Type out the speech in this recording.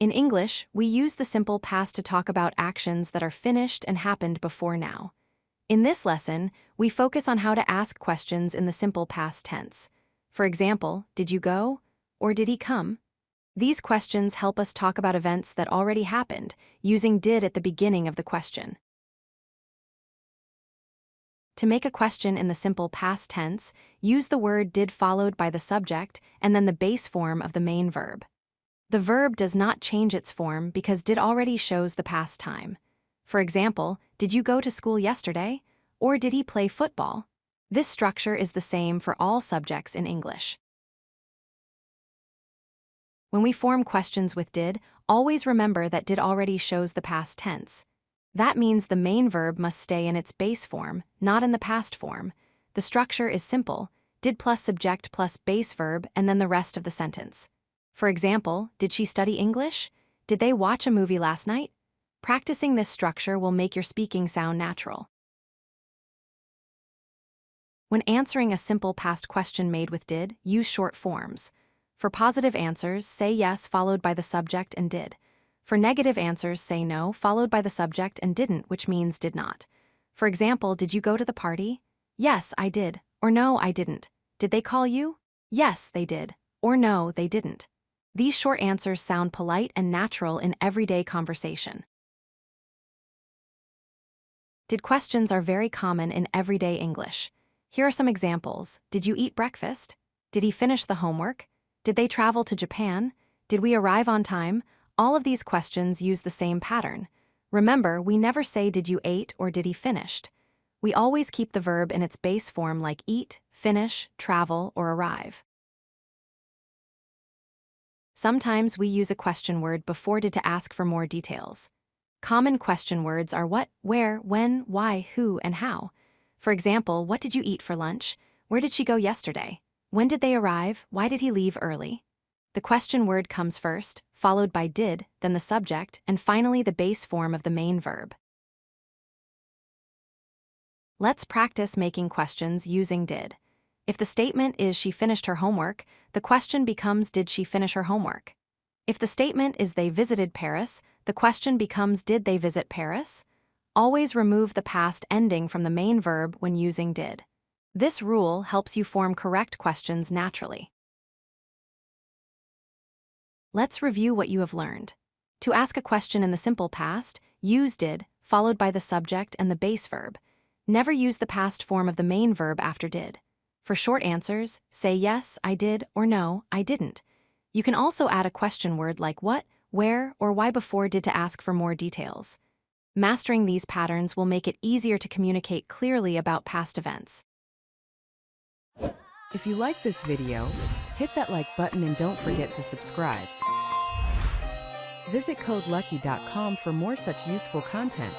In English, we use the simple past to talk about actions that are finished and happened before now. In this lesson, we focus on how to ask questions in the simple past tense. For example, did you go? Or did he come? These questions help us talk about events that already happened, using did at the beginning of the question. To make a question in the simple past tense, use the word did followed by the subject and then the base form of the main verb. The verb does not change its form because did already shows the past time. For example, did you go to school yesterday? Or did he play football? This structure is the same for all subjects in English. When we form questions with did, always remember that did already shows the past tense. That means the main verb must stay in its base form, not in the past form. The structure is simple: did plus subject plus base verb and then the rest of the sentence. For example, did she study English? Did they watch a movie last night? Practicing this structure will make your speaking sound natural. When answering a simple past question made with did, use short forms. For positive answers, say yes followed by the subject and did. For negative answers, say no followed by the subject and didn't, which means did not. For example, did you go to the party? Yes, I did. Or no, I didn't. Did they call you? Yes, they did. Or no, they didn't. These short answers sound polite and natural in everyday conversation. Did questions are very common in everyday English. Here are some examples. Did you eat breakfast? Did he finish the homework? Did they travel to Japan? Did we arrive on time? All of these questions use the same pattern. Remember, we never say did you ate or did he finished. We always keep the verb in its base form like eat, finish, travel, or arrive. Sometimes we use a question word before did to ask for more details. Common question words are what, where, when, why, who, and how. For example, what did you eat for lunch? Where did she go yesterday? When did they arrive? Why did he leave early? The question word comes first, followed by did, then the subject, and finally the base form of the main verb. Let's practice making questions using did. If the statement is she finished her homework, the question becomes did she finish her homework? If the statement is they visited Paris, the question becomes did they visit Paris? Always remove the past ending from the main verb when using did. This rule helps you form correct questions naturally. Let's review what you have learned. To ask a question in the simple past, use did, followed by the subject and the base verb. Never use the past form of the main verb after did. For short answers, say yes, I did, or no, I didn't. You can also add a question word like what, where, or why before did to ask for more details. Mastering these patterns will make it easier to communicate clearly about past events. If you like this video, hit that like button and don't forget to subscribe. Visit CodeLucky.com for more such useful content.